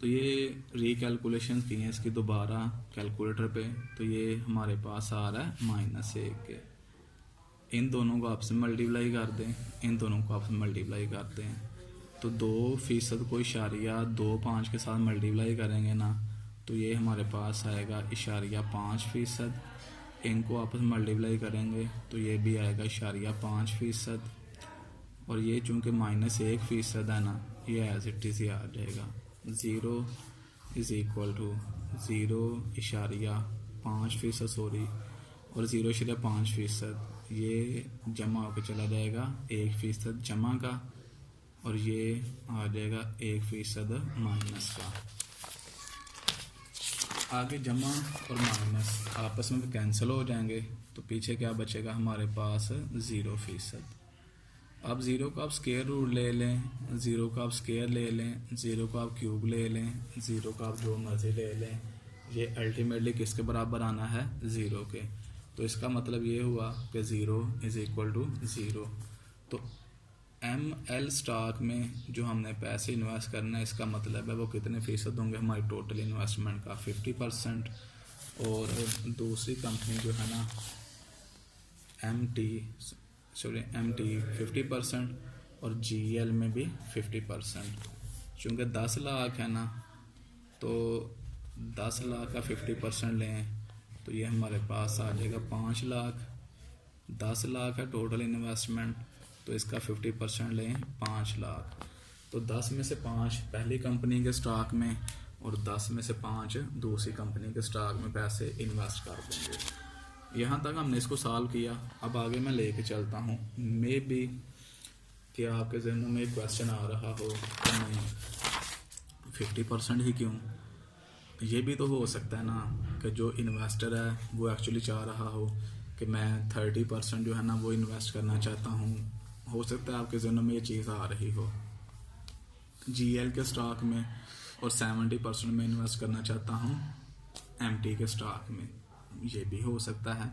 तो ये रिकैलकुलेशन की हैं इसकी दोबारा कैलकुलेटर पे। तो ये हमारे पास आ रहा है -1 के। इन दोनों को आपस में मल्टीप्लाई कर दें, इन दोनों को आपस में मल्टीप्लाई करते हैं तो 2% को इशारिया 2.5 के साथ मल्टीप्लाई करेंगे ना, तो ये हमारे पास आएगा इशारिया 5%। इनको आपस में मल्टीप्लाई करेंगे तो ये भी आएगा इशारिया 5%। और ये चूँकि -1% है ना, ये एज इट इज़ आ जाएगा 0 = 0.5%, सॉरी, और 0.5% ये जमा होकर चला जाएगा 1% जमा का, और ये आ जाएगा 1% माइनस का। आगे जमा और माइनस आपस में कैंसिल हो जाएंगे तो पीछे क्या बचेगा हमारे पास 0%। अब 0 का आप स्क्वायर रूट ले लें, 0 का आप स्क्वायर ले लें, 0 का आप क्यूब ले लें, 0 का आप जो मर्जी ले लें, ये अल्टीमेटली किसके बराबर आना है 0 के। तो इसका मतलब ये हुआ कि 0 = 0। तो ML स्टॉक में जो हमने पैसे इन्वेस्ट करना है, इसका मतलब है वो कितने फ़ीसद होंगे हमारी टोटल इन्वेस्टमेंट का 50%। और दूसरी कंपनी जो है ना MT 50% और GL में भी 50%। चूँकि 10 लाख है ना, तो 10 लाख का 50% लें तो ये हमारे पास आ जाएगा 5 लाख। 10 लाख है टोटल इन्वेस्टमेंट, तो इसका 50% लें 5 लाख। तो 10 में से 5 पहली कंपनी के स्टॉक में और 10 में से 5 दूसरी कंपनी के स्टॉक में पैसे इन्वेस्ट कर देंगे। यहाँ तक हमने इसको सॉल्व किया। अब आगे मैं लेके चलता हूँ। मे बी कि आपके जहनों में एक क्वेश्चन आ रहा हो कि नहीं 50% ही क्यों। ये भी तो हो सकता है ना कि जो इन्वेस्टर है वो एक्चुअली चाह रहा हो कि मैं 30% जो है ना वो इन्वेस्ट करना चाहता हूँ। हो सकता है आपके जहनों में ये चीज़ आ रही हो GL के स्टॉक में, और 70% में इन्वेस्ट करना चाहता हूँ MT के स्टॉक में। ये भी हो सकता है।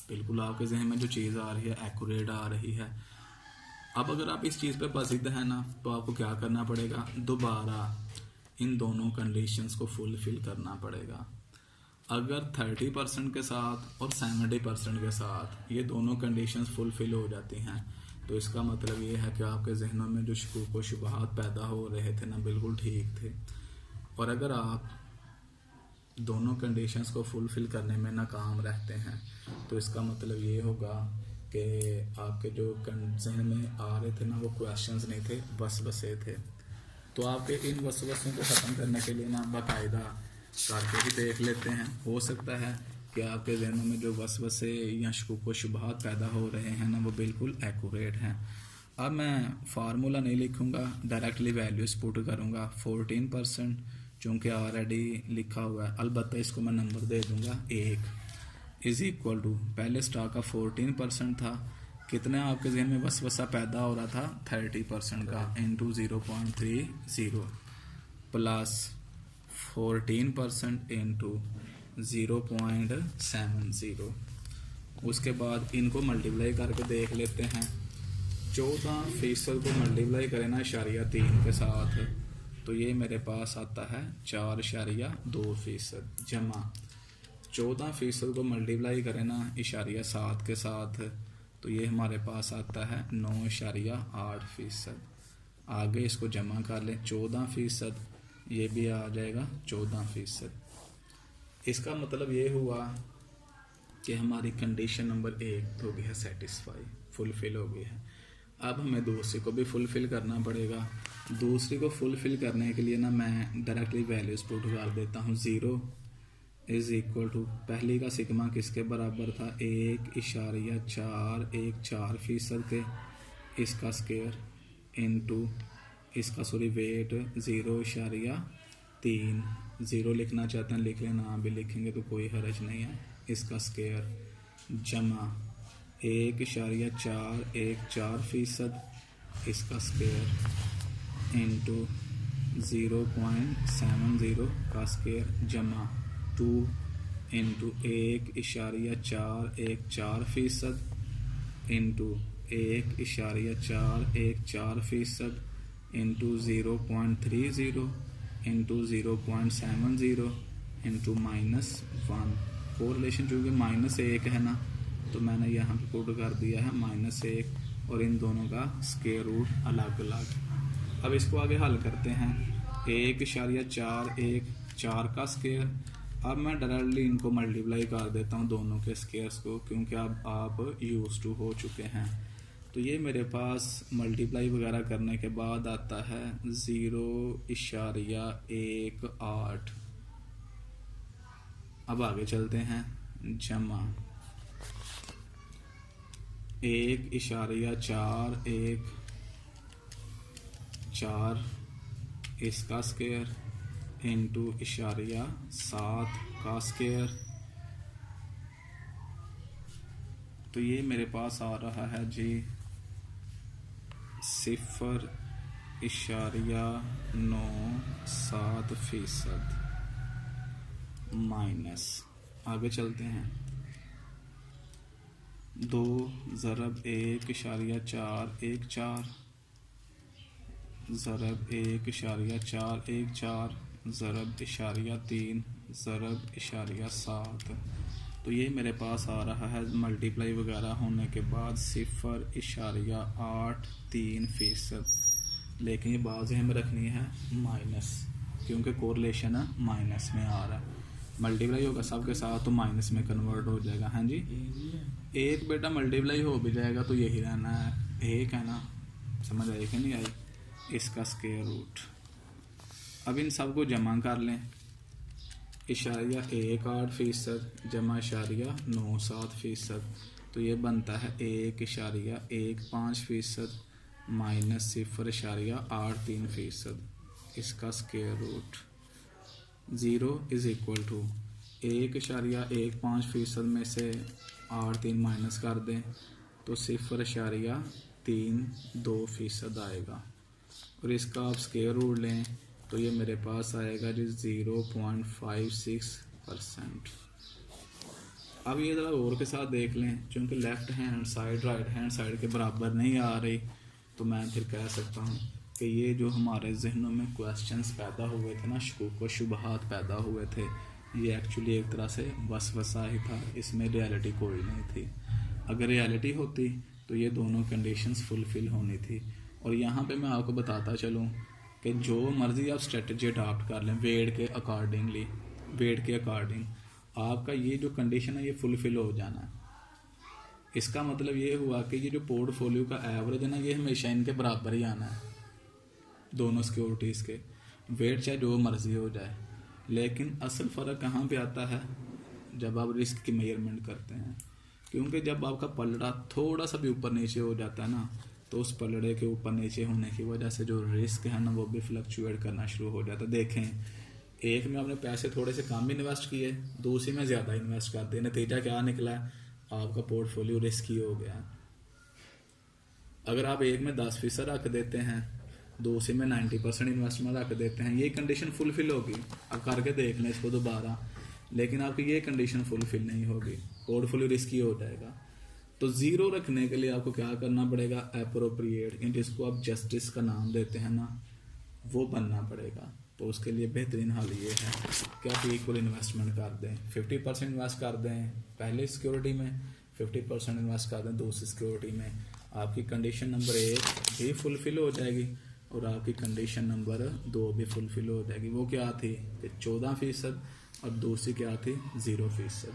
बिल्कुल आपके जहन में जो चीज़ आ रही है एक्यूरेट आ रही है। अब अगर आप इस चीज़ पे पसीद है ना, तो आपको क्या करना पड़ेगा, दोबारा इन दोनों कंडीशंस को फुलफिल करना पड़ेगा। अगर 30% के साथ और 70% के साथ ये दोनों कंडीशंस फुलफिल हो जाती हैं, तो इसका मतलब ये है कि आपके जहनों में जो शकूक व शुबहात पैदा हो रहे थे ना, बिल्कुल ठीक थे। और अगर आप दोनों कंडीशंस को फुलफिल करने में नाकाम रहते हैं, तो इसका मतलब ये होगा कि आपके जो जहन में आ रहे थे ना वो क्वेश्चंस नहीं थे, वसवसे थे। तो आपके इन वसवसों को ख़त्म करने के लिए ना बाकायदा करके भी देख लेते हैं। हो सकता है कि आपके जहनों में जो वसवसे या शकूक व शुबहात पैदा हो रहे हैं ना, वो बिल्कुल एक्यूरेट हैं। अब मैं फार्मूला नहीं लिखूंगा, डायरेक्टली वैल्यूज़ पुट करूंगा। 14% चूँकि ऑलरेडी लिखा हुआ है, अलबत्ता इसको मैं नंबर दे दूंगा 1 = पहले स्टॉक का 14% था, कितना आपके जहन में वसवसा पैदा हो रहा था 30% का, इंटू 0.30 प्लस 14% इंटू 0.70। उसके बाद इनको मल्टीप्लाई करके देख लेते हैं। 14% को मल्टीप्लाई करें ना 3 के साथ, तो ये मेरे पास आता है 4.2% जमा 14% को मल्टीप्लाई करें ना 7 के साथ, तो ये हमारे पास आता है 9.8%। आगे इसको जमा कर लें 14%, ये भी आ जाएगा 14%। इसका मतलब ये हुआ कि हमारी कंडीशन नंबर 1 हो गई है सेटिस्फाई, फुलफिल हो गई है। अब हमें दूसरी को भी फुलफिल करना पड़ेगा। दूसरी को फुलफिल करने के लिए ना मैं डायरेक्टली वैल्यूज पुट कर देता हूँ। 0 = पहली का सिग्मा किसके बराबर था 1.414% के, इसका स्क्वायर इंटू इसका वेट 0.3। 0 लिखना चाहते हैं लिख लेना, आप भी लिखेंगे तो कोई हर्ज नहीं है। इसका स्क्वायर जमा 1.414%, इसका स्क्वायर इंटू 0.70 का स्क्वायर जमा 2 into 1.414% into 1.414% into 0.30 into 0.70 into -1। Correlation चूँकि -1 है ना, तो मैंने यहाँ पे पुट कर दिया है -1 और इन दोनों का स्क्वायर रूट अलग अलग। अब इसको आगे हल करते हैं। 1.414 का स्क्वायर। अब मैं डायरेक्टली इनको मल्टीप्लाई कर देता हूँ दोनों के स्क्वायर्स को, क्योंकि अब आप यूज टू हो चुके हैं। तो ये मेरे पास मल्टीप्लाई वगैरह करने के बाद आता है 0.18। अब आगे चलते हैं। जमा 1.414 इसका स्क्वायर इंटू 0.7 का स्क्वायर। तो ये मेरे पास आ रहा है जी 0.97% माइनस। आगे चलते हैं। 2 ज़रब 1.414 ज़रब 1.414 ज़रब 0.3 ज़रब 0.7। तो ये मेरे पास आ रहा है मल्टीप्लाई वगैरह होने के बाद 0.83%। लेकिन ये बात हमें रखनी है माइनस, क्योंकि कोरिलेशन माइनस में आ रहा है। मल्टीप्लाई होगा सबके साथ तो माइनस में कन्वर्ट हो जाएगा। हाँ जी, एक बेटा मल्टीप्लाई हो भी जाएगा तो यही रहना है, एक है ना। समझ आई कि नहीं आई? इसका स्क्वायर रूट। अब इन सब को जमा कर लें। 0.18% जमा 0.97%। तो ये बनता है 1.15% माइनस 0.83%। इसका square root. 0 is equal to 1.15% में से 8.3 माइनस कर दें तो 0.32% आएगा। और इसका आप स्क्वायर रूट लें तो ये मेरे पास आएगा जी 0.56%। अब ये ज़रा और के साथ देख लें, क्योंकि left hand side right hand side के बराबर नहीं आ रही, तो मैं फिर कह सकता हूँ कि ये जो हमारे जहनों में क्वेश्चंस पैदा हुए थे ना, शकूक व शुबहात पैदा हुए थे, ये एक्चुअली एक तरह से वसवसा ही था, इसमें रियलिटी कोई नहीं थी। अगर रियलिटी होती तो ये दोनों कंडीशंस फुलफ़िल होनी थी। और यहाँ पे मैं आपको बताता चलूँ कि जो मर्ज़ी आप स्ट्रेटजी अडॉप्ट कर लें वेट के अकॉर्डिंग आपका ये जो कंडीशन है ये फुलफ़िल हो जाना है। इसका मतलब ये हुआ कि ये जो पोर्टफोलियो का एवरेज है ना, ये हमेशा इनके बराबर ही आना है, दोनों सिक्योरिटीज़ के, वेट चाहे जो मर्ज़ी हो जाए। लेकिन असल फ़र्क कहाँ पे आता है? जब आप रिस्क की मेजरमेंट करते हैं, क्योंकि जब आपका पलड़ा थोड़ा सा भी ऊपर नीचे हो जाता है ना, तो उस पलड़े के ऊपर नीचे होने की वजह से जो रिस्क है ना वो भी फ्लक्चुएट करना शुरू हो जाता है। देखें, एक में आपने पैसे थोड़े से कम इन्वेस्ट किए, दूसरी में ज़्यादा इन्वेस्ट कर दिए, नतीजा क्या निकला? आपका पोर्टफोलियो रिस्की हो गया। अगर आप एक में 10% रख देते हैं, दूसरे में 90% इन्वेस्टमेंट रख देते हैं, ये कंडीशन फुलफ़िल होगी। अब करके देख लें इसको दोबारा, लेकिन आपकी ये कंडीशन फुलफ़िल नहीं होगी, पोर्टफोलियो रिस्की हो जाएगा। तो ज़ीरो रखने के लिए आपको क्या करना पड़ेगा? एप्रोप्रिएट, जिसको आप जस्टिस का नाम देते हैं ना, वो बनना पड़ेगा। तो उसके लिए बेहतरीन हल ये है कि आप इक्वल इन्वेस्टमेंट कर दें। 50% इन्वेस्ट कर दें पहले सिक्योरिटी में, 50% इन्वेस्ट कर दें दूसरी सिक्योरिटी में। आपकी कंडीशन नंबर 1 भी फुलफ़िल हो जाएगी और आपकी कंडीशन नंबर 2 भी फुलफ़िल हो जाएगी। वो क्या थी कि 14% और दूसरी क्या थी 0%।